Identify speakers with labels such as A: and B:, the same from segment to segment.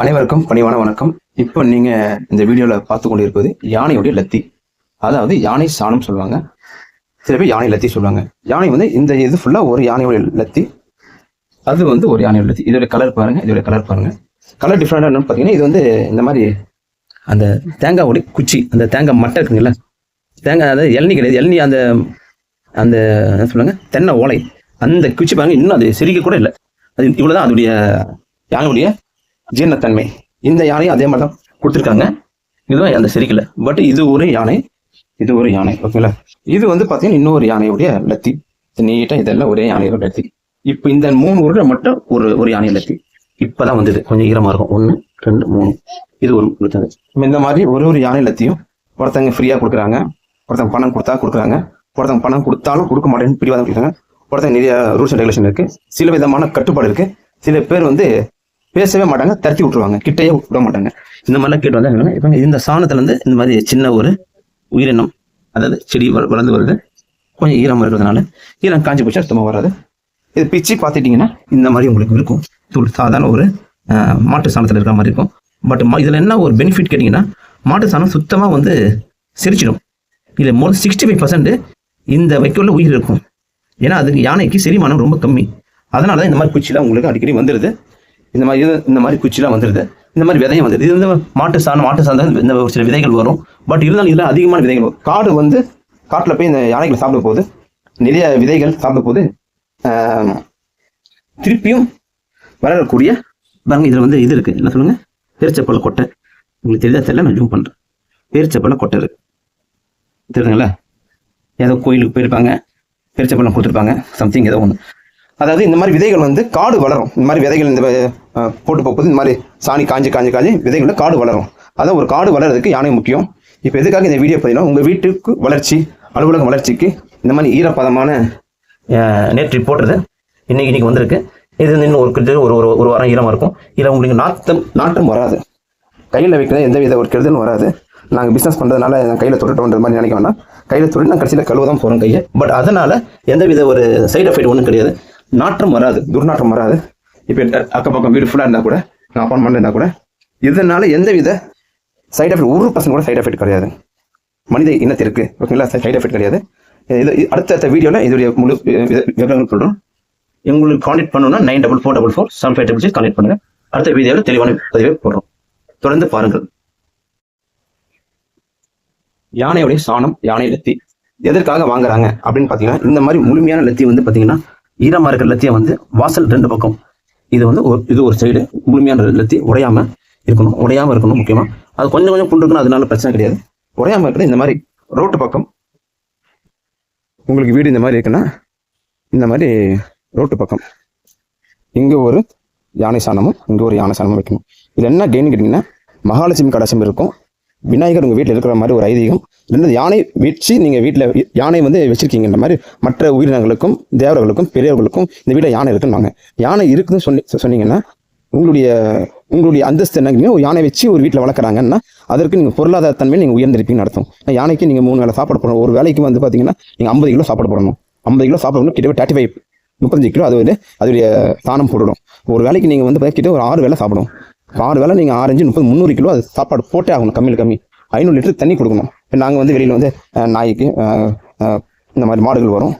A: அனைவருக்கும் பணிவான வணக்கம். இப்போ நீங்க இந்த வீடியோல பார்த்து கொண்டு இருப்பது யானையுடைய லத்தி, அதாவது யானை சாணம் சொல்லுவாங்க. சில பேர் யானை லத்தி சொல்லுவாங்க. யானை வந்து இந்த இது ஃபுல்லா ஒரு யானையுடைய லத்தி, அது வந்து ஒரு யானையோட லத்தி. இதோட கலர் பாருங்க, இதோட கலர் பாருங்க. கலர் டிஃப்ரெண்டா என்னன்னு பார்த்தீங்கன்னா, இது வந்து இந்த மாதிரி அந்த தேங்காய் குச்சி, அந்த தேங்காய் மட்டை இருக்குங்களா, தேங்காய் அதாவது இளநீ கிடையாது, இளநீ அந்த அந்த என்ன சொல்லுவாங்க, தென்னை ஓலை, அந்த குச்சி பாருங்க, இன்னும் அது சிரிக்க கூட இல்லை. அது இவ்வளவுதான் அதோடைய யானையுடைய ஜீரணத்தன்மை. இந்த யானையும் அதே மாதிரி தான் கொடுத்துருக்காங்க. இதுதான் அந்த செரிக்கல. பட் இது ஒரு யானை, இது ஒரு யானை, ஓகேங்களா. இது வந்து பார்த்தீங்கன்னா இன்னொரு யானையுடைய லத்தி. நீட்டா இதெல்லாம் ஒரே யானையோட லத்தி. இப்போ இந்த 3 உருளை மட்டும் ஒரு யானை லத்தி இப்பதான் வந்தது. கொஞ்சம் ஈரமா இருக்கும். 1 2 3 இது ஒரு கொடுத்தது. இந்த மாதிரி ஒரு யானை லத்தியும் ஒருத்தங்க ஃப்ரீயா கொடுக்குறாங்க, ஒருத்தங்க பணம் கொடுத்தா கொடுக்குறாங்க, ஒருத்தங்க பணம் கொடுத்தாலும் கொடுக்க மாட்டேன்னு பிடிவாதம் கொடுக்குறாங்க. ஒருத்தங்க நிறைய ரூல்ஸ் அண்ட் ரெகுலேஷன் இருக்கு, சில விதமான கட்டுப்பாடு இருக்கு. சில பேர் வந்து பேசவே மாட்டாங்க, தரத்தி விட்டுருவாங்க, கிட்டையே விட மாட்டாங்க. இந்த மாதிரிலாம் கேட்டு வந்தா இப்போ இந்த சாணத்துல இருந்து இந்த மாதிரி சின்ன ஒரு உயிரினம், அதாவது செடி வளர்ந்து வருது. கொஞ்சம் ஈரமாக இருக்கிறதுனால ஈரம் காஞ்சி போச்சு, சுத்தமாக வராது. இது பிச்சு பார்த்துட்டிங்கன்னா இந்த மாதிரி உங்களுக்கு இருக்கும். இது சாதாரண ஒரு மாட்டு சாணத்தில் இருக்கிற மாதிரி இருக்கும். பட் இதில் என்ன ஒரு பெனிஃபிட் கேட்டிங்கன்னா, மாட்டு சாணம் சுத்தமாக வந்து சிரிச்சிடும். இதில் மோர் 65% இந்த வைக்கோல்ல உயிர் இருக்கும். ஏன்னா அதுக்கு யானைக்கு செரிமானம் ரொம்ப கம்மி. அதனால தான் இந்த மாதிரி குச்சிலாம் உங்களுக்கு அடிக்கடி வந்துடுது. இந்த மாதிரி குச்சிலாம் வந்துடுது. இந்த மாதிரி விதையும் வந்துடுது. இது வந்து மாட்டு சாணம் இந்த ஒரு சில விதைகள் வரும். பட் இருந்தாலும் இதில் அதிகமான விதைகள் வரும். காடு வந்து காட்டில் போய் இந்த யானைகளை சாப்பிட போது நிறைய விதைகள் சாப்பிட போது திருப்பியும் வளரக்கூடிய பாருங்க. இதில் வந்து இது இருக்கு, என்ன சொல்லுங்க, பேரிச்சப்பழ கொட்டை. உங்களுக்கு தெரியல, நான் ஜூம் பண்ணுறேன். பேரிச்சப்பழ கொட்டை இருக்கு, தெரியுதுங்களா. ஏதோ கோயிலுக்கு போயிருப்பாங்க, பேரிச்சப்பழம் கொடுத்துருப்பாங்க, சம்திங் ஏதோ ஒன்று. அதாவது இந்த மாதிரி விதைகள் வந்து காடு வளரும். இந்த மாதிரி விதைகள் இந்த போட்டு போகும்போது இந்த மாதிரி சாணி காஞ்சி விதைகள் காடு வளரும். அதான் ஒரு காடு வளர்றதுக்கு யானை முக்கியம். இப்போ எதுக்காக இந்த வீடியோ பார்த்தீங்கன்னா, உங்கள் வீட்டுக்கு வளர்ச்சி, அலுவலக வளர்ச்சிக்கு இந்த மாதிரி ஈரப்பதமான நேற்று போடுறது இன்னைக்கு வந்திருக்கு. இது இன்னும் ஒரு வாரம் ஈரமாக இருக்கும். இதில் உங்களுக்கு நாட்டம் வராது. கையில் வைக்கிறது எந்த வித ஒரு கெடுதலும் வராது. நாங்கள் பிஸ்னஸ் பண்ணுறதுனால கையில் தொட்டுட்டோன்ற மாதிரி நினைக்க வேண்டாம். கையில் தொட்டு நான் கடைசியில் கழுவ தான் போகிறோம் கையை. பட் அதனால் எந்த வித ஒரு சைடு எஃபெக்ட் ஒன்றும் கிடையாது. நாற்றம் வராது, துர்நாற்றம் வராது. இப்போ அக்கப்பக்கம் வீடு ஃபுல்லாக இருந்தால் கூட, நான் அப்பாயின்மெண்ட் இருந்தால் கூட, இதனால எந்த வித சைடு எஃபெக்ட் 1% கூட சைடு எஃபெக்ட் கிடையாது. மனித இனத்திற்கு, ஓகேங்களா, சைடு எஃபெக்ட் கிடையாது. இது அடுத்த வீடியோவில் இதோடைய முழு விவரங்கள் சொல்கிறோம். உங்களுக்கு கான்டெக்ட் பண்ணணும்னா 94444756 கான்டெக்ட் பண்ணுங்கள். அடுத்த வீடியோவில் தெளிவான பதிவை போடுறோம். தொடர்ந்து பாருங்கள். யானையுடைய சாணம், யானை லத்தி எதற்காக வாங்குறாங்க அப்படின்னு பார்த்தீங்கன்னா, இந்த மாதிரி முழுமையான லத்தி வந்து பார்த்தீங்கன்னா, ஈரமாக இருக்கிற லத்தியை வந்து வாசல் 2 பக்கம், இது வந்து இது ஒரு சைடு முழுமையான லத்தி உடையாம இருக்கணும் முக்கியமாக. அது கொஞ்சம் புண்டு இருக்கணும், அதனால பிரச்சனை கிடையாது. உடையாம இருக்கிறது இந்த மாதிரி ரோட்டு பக்கம் உங்களுக்கு வீடு இந்த மாதிரி இருக்குன்னா, இந்த மாதிரி ரோட்டு பக்கம் இங்கே ஒரு யானை சாணமும் இங்கே ஒரு யானை சாணமும் வைக்கணும். இது என்ன கெயின் கேட்டிங்கன்னா, மகாலட்சுமி கடாட்சம் இருக்கும், விநாயகர் உங்கள் வீட்டில் இருக்கிற மாதிரி ஒரு ஐதீகம். 2 யானை வச்சு நீங்கள் வீட்டில் யானை வந்து வச்சிருக்கீங்கன்ற மாதிரி மற்ற உயிரினங்களுக்கும் தேவர்களுக்கும் பெரியவர்களுக்கும் இந்த வீட்டில் யானை இருக்குன்னு யானை இருக்குதுன்னு சொன்னீங்கன்னா, உங்களுடைய அந்தஸ்து என்ன, ஒரு யானை வச்சு ஒரு வீட்டில் வளர்க்குறாங்கன்னா அதற்கு நீங்கள் பொருளாதார தன்மையில் நீங்கள் உயர்ந்திருப்பீங்கன்னு அர்த்தம். யானைக்கு நீங்கள் 3 வேளை சாப்பாடு போடணும். ஒரு வேலைக்கு வந்து பார்த்தீங்கன்னா நீங்கள் 50 கிலோ சாப்பாடு போடணும். 50 கிலோ சாப்பிடணும், கிட்ட 35 கிலோ அது வந்து அதோடைய தானம் போடணும். ஒரு வேலைக்கு நீங்கள் வந்து கிட்ட ஒரு 6 வேளை சாப்பிடும். 6 வேளை நீங்கள் 6 5 30 300 கிலோ அது சாப்பாடு போட்டே ஆகணும். கம்மி 500 லிட்டர் தண்ணி கொடுக்கணும். நாங்கள் வந்து வெளியில் வந்து நாய்க்கு இந்த மாதிரி மாடுகள் வரும்,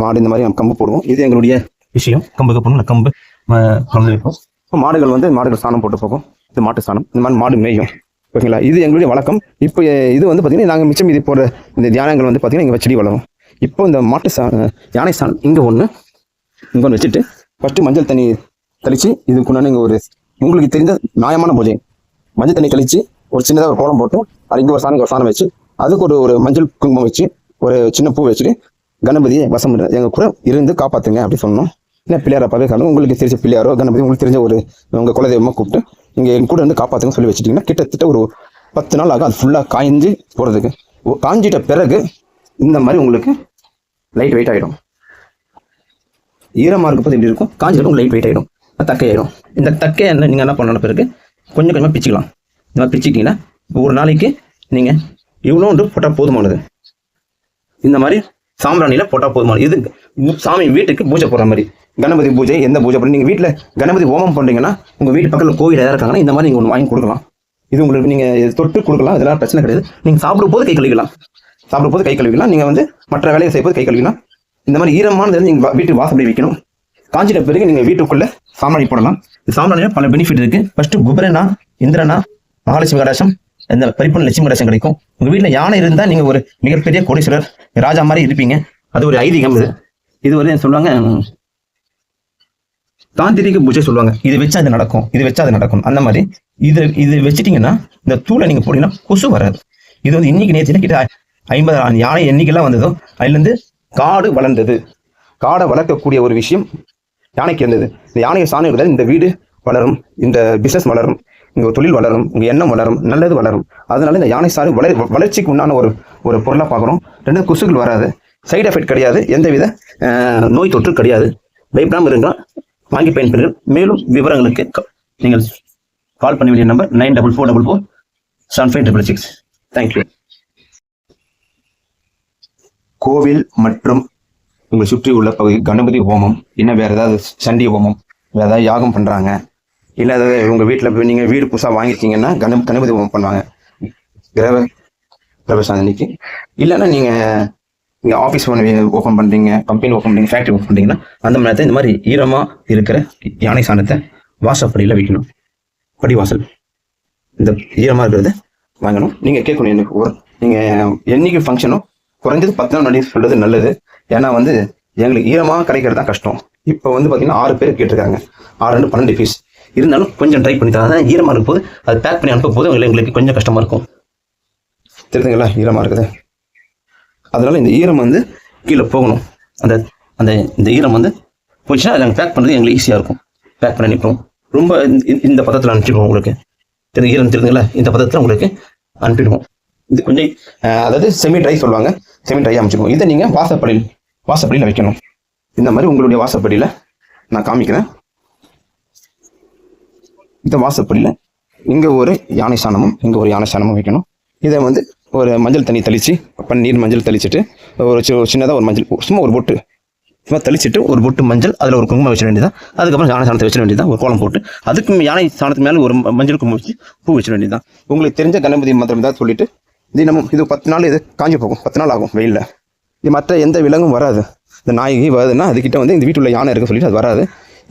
A: மாடு இந்த மாதிரி கம்பு போடுவோம். இது எங்களுடைய விஷயம். கம்பு போடணும், கம்பு கலந்து வைப்போம். இப்போ மாடுகள் சாணம் போட்டு போகும். இது மாட்டு சாணம், இந்த மாதிரி மாடு மேயும், ஓகேங்களா. இது எங்களுடைய வழக்கம். இப்போ இது வந்து பார்த்தீங்கன்னா, நாங்கள் மிச்சம் இது போடுற இந்த தியானங்கள் வந்து பார்த்தீங்கன்னா இங்கே செடி வளரும். இப்போ இந்த யானை சாணம் இங்கே ஒன்று வச்சுட்டு ஃபஸ்ட்டு மஞ்சள் தண்ணி தெளித்து இதுக்குண்டான இங்கே ஒரு உங்களுக்கு தெரிந்த நியாயமான பூஜை, மஞ்சள் தண்ணி கழிச்சு ஒரு சின்னதாக ஒரு கோலம் போட்டு அது இங்கே ஒரு சாணம் வச்சு அதுக்கு ஒரு மஞ்சள் குங்குமம் வச்சு ஒரு சின்ன பூ வச்சுட்டு கணபதியை வசம் எங்கள் கூட இருந்து காப்பாற்றுங்க அப்படி சொன்னோம். இல்லை பிள்ளையாரப்பாவே காணும், உங்களுக்கு தெரிஞ்ச பிள்ளையாரோ கணபதி உங்களுக்கு தெரிஞ்ச ஒரு உங்கள் குலதெய்வமாக கூப்பிட்டு இங்கே என் கூட இருந்து காப்பாற்றுங்க சொல்லி வச்சுட்டிங்கன்னா கிட்டத்தட்ட ஒரு 10 நாள் ஆகும் அது ஃபுல்லாக காய்ஞ்சி போகிறதுக்கு. காஞ்சிட்ட பிறகு இந்த மாதிரி உங்களுக்கு லைட் வெயிட் ஆகிடும். ஈரமாக இருக்கப்போது எப்படி இருக்கும், காஞ்சிட்டு லைட் வெயிட் ஆகிடும், தக்கையாயிடும். இந்த தக்கையை நீங்கள் என்ன பண்ணணும், பிறகு கொஞ்சமாக பிச்சுக்கலாம். இந்த மாதிரி பிச்சுக்கிட்டிங்கன்னா ஒரு நாளைக்கு நீங்கள் இவ்வளோ போட்டால் போதுமானது. இந்த மாதிரி சாம்பிராணியில போட்டா போதுமான இது சாமி வீட்டுக்கு பூஜை போடுற மாதிரி. கணபதி பூஜை எந்த பூஜை பண்ணி நீங்க வீட்டுல கணபதி ஹோமம் பண்றீங்கன்னா உங்க வீட்டு பக்கத்துல கோவில் யாரா இருக்காங்கன்னா இந்த மாதிரி நீங்க ஒன்று வாங்கி கொடுக்கலாம். இது உங்களுக்கு நீங்க தொட்டு கொடுக்கலாம், இதெல்லாம் பிரச்சனை கிடையாது. நீங்க சாப்பிடும் போது கை கழுவிக்கலாம், நீங்க வந்து மற்ற வேலையை செய்யும் போது கை கழுவிக்கலாம். இந்த மாதிரி ஈரமானது நீங்க வீட்டு வாசப்படி வைக்கணும். காஞ்சிட்ட பிறகு நீங்க வீட்டுக்குள்ள சாம்பிராணி போடலாம். இந்த சாம்பிராணியில பல பெனிஃபிட் இருக்கு. ஃபர்ஸ்ட் குபரனா, இந்திரனா, மகாலட்சுமி கடாசம், இந்த பரிபூர்ண லட்சுமி கடாசம் கிடைக்கும். உங்க வீட்டுல யானை இருந்தா நீங்க ஒரு மிகப்பெரிய கோடீஸ்வரர் ராஜா மாதிரி இருப்பீங்க. அது ஒரு ஐதீகம். இது ஒரு சொல்லுவாங்க தாந்திரிக பூஜை சொல்லுவாங்க. இது வச்சா அது நடக்கும், இது வச்சா அது நடக்கும். அந்த மாதிரி இது வச்சுட்டீங்கன்னா இந்த தூளை நீங்க போட்டீங்கன்னா கொசு வராது. இது வந்து இன்னைக்கு நேற்று கிட்ட 50 யானை எண்ணிக்கைலாம் வந்ததோ அதுல இருந்து காடு வளர்ந்தது. காடை வளர்க்கக்கூடிய ஒரு விஷயம் யானைக்கு இருந்தது. இந்த யானையை சாணி இந்த வீடு வளரும், இந்த பிசினஸ் வளரும், உங்க தொழில் வளரும், உங்க எண்ணம் வளரும், நல்லது வளரும். அதனால இந்த யானை சாறு வளர்ச்சிக்கு உண்டான ஒரு பொருளா பார்க்குறோம். ரெண்டு கொசுகள் வராது, சைடு எஃபெக்ட் கிடையாது, எந்தவித நோய் தொற்று கிடையாது. பயப்படாமல் இருந்தால் வாங்கி பயன்பெறுங்கள். மேலும் விவரங்களுக்கு நீங்கள் கால் பண்ண வேண்டிய நம்பர் 9444475666. தேங்க்யூ. கோவில் மற்றும் உங்களை சுற்றி உள்ள பகுதி கணபதி ஹோமம், இன்னும் வேற ஏதாவது சண்டி ஹோமம், வேற ஏதாவது யாகம் பண்றாங்க, இல்லை ஏதாவது உங்க வீட்டில் போய் நீங்க வீடு புதுசாக வாங்கிருக்கீங்கன்னா கணபதி ஹோமம் பண்ணுவாங்க கிரக பிரவேசம் அன்னைக்கு. இல்லைன்னா நீங்க ஆஃபீஸ் ஓப்பன் பண்றீங்க, கம்பெனி ஓப்பன் பண்றீங்க, ஃபேக்டரி ஓப்பன் பண்றீங்கன்னா அந்த மாதிரி இந்த மாதிரி ஈரமா இருக்கிற யானை சாணத்தை வாசப்படியில் வைக்கணும். படிவாசல் இந்த ஈரமா இருக்கிறத வாங்கணும். நீங்க கேட்கணும் எனக்கு நீங்க என்னைக்கு ஃபங்க்ஷனோ குறைஞ்சது 10 நாள் முன்னாடி சொல்றது நல்லது. ஏன்னா வந்து எங்களுக்கு ஈரமாக கிடைக்கிறது தான் கஷ்டம். இப்போ வந்து பார்த்தீங்கன்னா 6 பேர் கேட்டிருக்காங்க, 6 12 பீஸ். இருந்தாலும் கொஞ்சம் ட்ரை பண்ணி தான் ஈரமாக இருக்கும் போது அது பேக் பண்ணி அனுப்பும் போது எங்களுக்கு கொஞ்சம் கஷ்டமா இருக்கும். தெரியுதுங்களா ஈரமாக இருக்குது. அதனால இந்த ஈரம் வந்து கீழே போகணும். அந்த இந்த ஈரம் வந்து போச்சுன்னா அதை நாங்கள் பேக் பண்ணுறது எங்களுக்கு ஈஸியாக இருக்கும். பேக் பண்ணி அனுப்பிடுவோம். ரொம்ப இந்த பதத்தில் அனுப்பிச்சிடுவோம். உங்களுக்கு ஈரம் தெரியுதுங்களா, இந்த பதத்தில் உங்களுக்கு அனுப்பிடுவோம். இது கொஞ்சம் அதாவது செமி ட்ரை சொல்லுவாங்க, செமி ட்ரை அமைச்சுக்குவோம். இதை நீங்கள் வாசப்படியில் வைக்கணும். இந்த மாதிரி உங்களுடைய வாசப்படியில் நான் காமிக்கிறேன். இந்த வாசப்படியில் இங்கே ஒரு யானை சாணமும் இங்கே ஒரு யானை சாணமும் வைக்கணும். இதை வந்து ஒரு மஞ்சள் தண்ணி தெளித்து பன்னீர் மஞ்சள் தெளிச்சுட்டு ஒரு சின்னதாக ஒரு மஞ்சள் சும்மா ஒரு பொட்டு சும்மா தெளிச்சுட்டு ஒரு பொட்டு மஞ்சள் அதில் ஒரு குங்குமம் வச்சிட வேண்டியதான். அதுக்கப்புறம் யானை சாணத்தை வச்சிட வேண்டியதான். ஒரு கோலம் போட்டு அதுக்கு யானை சாணத்துக்கு மேலே ஒரு மஞ்சள் குங்குமம் வச்சு பூ வச்சிட வேண்டியதான். உங்களுக்கு தெரிஞ்ச கணபதி மந்திரம் தான் சொல்லிட்டு தினமும் இது 10 நாள் இது காஞ்சி போகும். 10 நாள் ஆகும் வெயிலில். இது மற்ற எந்த விலங்கும் வராது. இந்த நாய்க்கு வருதுன்னா அதுக்கிட்ட வந்து இந்த வீட்டுக்குள்ள யானை இருக்குன்னு சொல்லிட்டு அது வராது.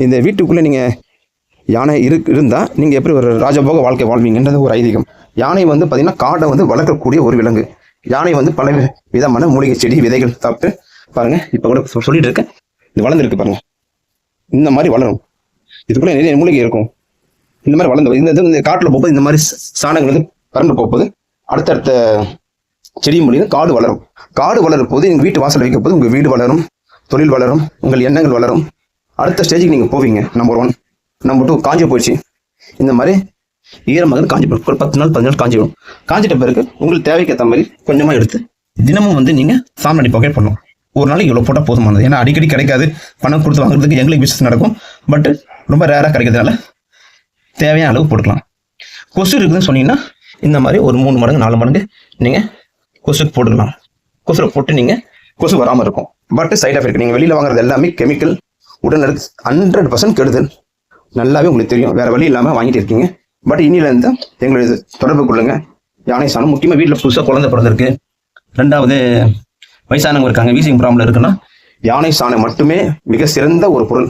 A: இந்த வீட்டுக்குள்ளே நீங்கள் யானை இருந்தால் நீங்கள் எப்படி ஒரு ராஜபோக வாழ்க்கை வாழ்வீங்கன்றது ஒரு ஐதீகம். யானை வந்து பார்த்தீங்கன்னா காடை வந்து வளர்க்கக்கூடிய ஒரு விலங்கு. யானை வந்து பல விதமான மூலிகை செடி விதைகள் சாப்பிட்டு பாருங்க. இப்போ கூட சொல்லிட்டு இருக்கேன், இது வளர்ந்துருக்கு பாருங்க. இந்த மாதிரி வளரும். இதுக்குள்ள நிறைய மூலிகை இருக்கும். இந்த மாதிரி வளர்ந்து இந்த காட்டில் போகும்போது இந்த மாதிரி சாணங்கள் வந்து பறந்து போகும்போது அடுத்தடுத்த செடி மூலிகை காடு வளரும். காடு வளரும் போது எங்கள் வீட்டு வாசல் வைக்கும் போது உங்கள் வீடு வளரும், தொழில் வளரும், உங்கள் எண்ணங்கள் வளரும். அடுத்த ஸ்டேஜுக்கு நீங்கள் போவீங்க. நம்பர் 1. நம்பர் 2 காஞ்சி போயிடுச்சு. இந்த மாதிரி ஈரமாக காஞ்சி போயிடும். ஒரு 10 நாள் 15 நாள் காஞ்சிடும். காஞ்சிட்ட பிறகு உங்களுக்கு தேவைக்கு ஏற்ற மாதிரி கொஞ்சமாக எடுத்து தினமும் வந்து நீங்கள் சாம்பிராணி புகை பண்ணணும். ஒரு நாளைக்கு இவ்வளோ போட்டால் போதுமானது. ஏன்னா அடிக்கடி கிடைக்காது. பணம் கொடுத்து வாங்குறதுக்கு எங்களுக்கு பிசினஸ் நடக்கும். பட் ரொம்ப ரேராக கிடைக்கிறதுனால தேவையான அளவு போட்டுக்கலாம். கொசு இருக்குதுன்னு சொன்னீங்கன்னா இந்த மாதிரி ஒரு 3 மடங்கு 4 மடங்கு நீங்கள் கொசுக்கு போட்டுக்கலாம். கொசுல போட்டு நீங்கள் கொசு வராமல் இருக்கும். பட் சைட் எஃபெக்ட் நீங்கள் வெளியில் வாங்குறது எல்லாமே கெமிக்கல், உடனடிக்கு 100% கெடுதல். நல்லாவே உங்களுக்கு தெரியும். வேற வழி இல்லாமல் வாங்கிட்டு இருக்கீங்க. பட் இன்னிலேருந்து எங்களுடைய தொடர்பு கொள்ளுங்க. யானை சாணம் முக்கியமாக வீட்டில் புதுசாக குழந்தை பிறந்திருக்கு, 2வது வயசானவங்க இருக்காங்க, வீசிங் ப்ராப்ளம் இருக்குன்னா யானை சாணம் மட்டுமே மிக சிறந்த ஒரு பொருள்.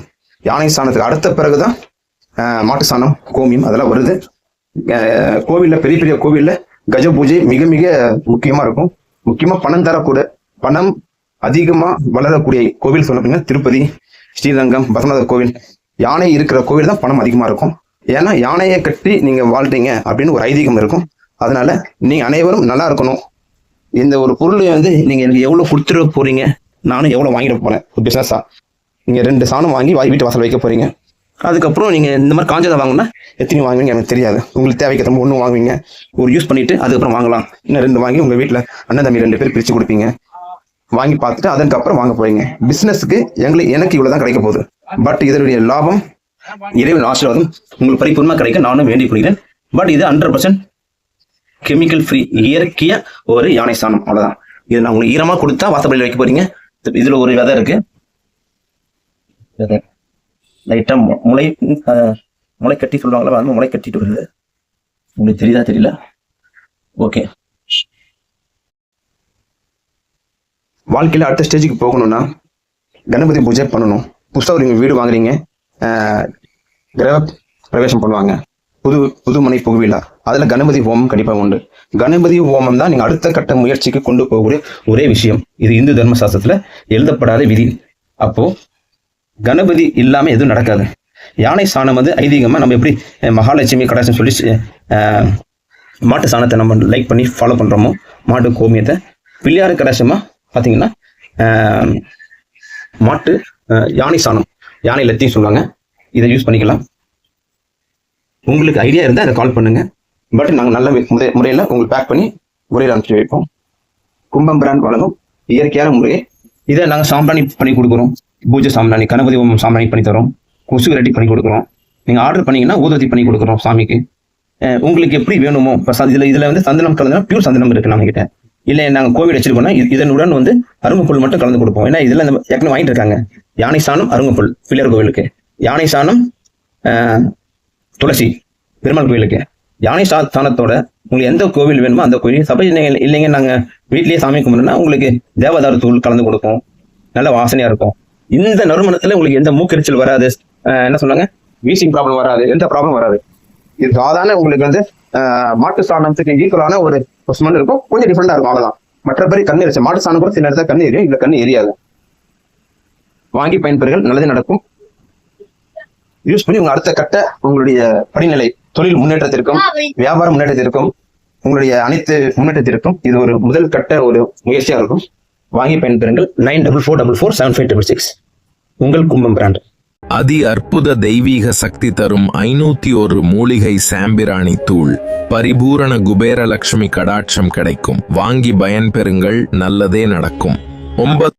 A: யானை சாணத்துக்கு அடுத்த பிறகுதான் மாட்டு சாணம், கோமியம் அதெல்லாம் வருது. கோவிலில் பெரிய பெரிய கோவிலில் கஜ பூஜை மிக மிக முக்கியமாக இருக்கும். முக்கியமாக பணம் அதிகமாக வளரக்கூடிய கோவில் சொல்லப்பீங்க திருப்பதி, ஸ்ரீரங்கம், பத்மநாபர் கோவில். யானை இருக்கிற கோவில் தான் பணம் அதிகமாக இருக்கும். ஏன்னா யானையை கட்டி நீங்கள் வாழ்றீங்க அப்படின்னு ஒரு ஐதீகம் இருக்கும். அதனால நீங்கள் அனைவரும் நல்லா இருக்கணும். இந்த ஒரு பொருளை வந்து நீங்கள் எனக்கு எவ்வளோ கொடுத்துட போறீங்க, நானும் எவ்வளோ வாங்கிட போகிறேன் ஒரு பிஸ்னஸாக. நீங்கள் 2 சாணம் வாங்கி வீட்டு வாசல் வைக்க போகிறீங்க. அதுக்கப்புறம் நீங்கள் இந்த மாதிரி காஞ்சதை வாங்கினா எத்தனை வாங்குவீங்க எனக்கு தெரியாது. உங்களுக்கு தேவைக்கு 1 வாங்குவீங்க, ஒரு யூஸ் பண்ணிவிட்டு அதுக்கப்புறம் வாங்கலாம். இன்னும் 2 வாங்கி உங்கள் வீட்டில் அண்ணன் தம்பி 2 பேர் பிரித்து கொடுப்பீங்க. வாங்கி பார்த்துட்டு அதுக்கப்புறம் வாங்க போறீங்க. பிஸ்னஸுக்கு எனக்கு இவ்வளோ தான் கிடைக்க போகுது. பட் இதனுடைய லாபம் இறைவன் ஆசீர்வாதம் உங்களுக்கு பரிபூர்ணமாக கிடைக்க நானும் வேண்டிக் கொள்கிறேன். பட் இது 100% கெமிக்கல் ஃப்ரீ, இயற்கையா ஒரு யானை சாணம். அவ்வளோதான். இது நான் உங்களுக்கு ஈரமாக கொடுத்தா வாசப்படியில் வைக்க போறீங்க. இதுல ஒரு விதை இருக்கு, லைட்டா முளை கட்டி சொல்லுவாங்களா, அந்த முளை கட்டிட்டு வருது. உங்களுக்கு தெரியுதா தெரியல? ஓகே. வாழ்க்கையில அடுத்த ஸ்டேஜுக்கு போகணும்னா கணபதி பூஜை பண்ணணும். புதுசாக நீங்க வீடு வாங்குறீங்க, கிரக பிரவேசம் பண்ணுவாங்க, புது மனை புகுவிழா, அதுல கணபதி ஹோமம் கண்டிப்பா உண்டு. கணபதி ஹோமம் தான் நீங்க அடுத்த கட்ட முயற்சிக்கு கொண்டு போகக்கூடிய ஒரே விஷயம். இது இந்து தர்ம சாஸ்திரத்துல எழுதப்படாத விதி. அப்போ கணபதி இல்லாம எதுவும் நடக்காது. யானை சாணம் வந்து ஐதீகமா நம்ம எப்படி மகாலட்சுமி கடாசம் சொல்லி மாட்டு சாணத்தை நம்ம லைக் பண்ணி ஃபாலோ பண்றோமோ, மாட்டு கோமியத்தை, பிள்ளையாரு கடாசமா பாத்தீங்கன்னா மாட்டு யானை சாணம், யானை லத்தியும் சொல்லுவாங்க, இதை யூஸ் பண்ணிக்கலாம். உங்களுக்கு ஐடியா இருந்தால் அதை கால் பண்ணுங்க. பட் நாங்கள் நல்ல முறையில் உங்களுக்கு பேக் பண்ணி முறையில் அனுப்பிச்சு வைப்போம். கும்பம் பிராண்ட் வழங்கும் இயற்கையான முறையை இதை நாங்கள் சாம்பிராணி பண்ணி கொடுக்குறோம். பூஜை சாம்பிராணி, கணபதி ஹோமம் சாம்பிராணி பண்ணி தரோம், கொசு ரெடி பண்ணி கொடுக்குறோம். நீங்கள் ஆர்டர் பண்ணீங்கன்னா ஊதுவத்தி பண்ணி கொடுக்குறோம் சாமிக்கு. உங்களுக்கு எப்படி வேணுமோ, இப்போ இதில் வந்து சந்தனம் கலந்துனா பியூர் சந்தனம் இருக்குது நம்ம கிட்ட. இல்லை நாங்கள் கோவில் வச்சிருக்கோம்னா இதனுடன் வந்து அருங்கப்புல் மட்டும் கலந்து கொடுப்போம். ஏன்னா இதில் ஏற்கனவே வாங்கிட்டு இருக்காங்க. யானை சாணம் அருங்கப்புல் பிள்ளையார் கோவிலுக்கு, யானை சாணம் துளசி பெருமாள் கோவிலுக்கு, யானை சாணத்தோட உங்களுக்கு எந்த கோவில் வேணுமோ அந்த கோவில். சபை இல்லைங்க நாங்கள் வீட்லேயே சாமி கும்பிடுனா உங்களுக்கு தேவதாரு தூள் கலந்து கொடுப்போம், நல்ல வாசனையா இருக்கும். இந்த நறுமணத்துல உங்களுக்கு எந்த மூக்கெரிச்சல் வராது, என்ன சொன்னாங்க, வீசிங் ப்ராப்ளம் வராது, எந்த ப்ராப்ளம் வராது. இது சாதாரண உங்களுக்கு வந்து மாட்டு சாணத்துக்கு ஈக்குவலான ஒரு ஸ்மெல் இருக்கும், கொஞ்சம் டிஃப்ரெண்டா இருக்கும், அவ்வளவுதான். மற்றபடி கண்ணு எரிச்சு மாட்டு சாணம் கூட சில நேரத்தில் கண்ணு எரியும், இல்ல கண்ணு எரியாது. வாங்கி பயன்பெறுகள், நல்லது நடக்கும். யூஸ் பண்ணி உங்க அடுத்த கட்ட உங்களுடைய படிநிலை, தொழில் முன்னேற்றத்திற்கும் வியாபார முன்னேற்றத்திற்கும் உங்களுடைய அனைத்து முன்னேற்றத்திற்கும் இது ஒரு முதல் கட்ட ஒரு முயற்சியா இருக்கும். வாங்கி பயன்பெறுங்கள். 9444475566 உங்கள் கும்பம் பிராண்ட்.
B: அதி அற்புத தெய்வீக சக்தி தரும் 501 மூலிகை சாம்பிராணி தூள். பரிபூரண குபேர லட்சுமி கடாட்சம் கிடைக்கும். வாங்கி பயன்பெறுங்கள், நல்லதே நடக்கும். 9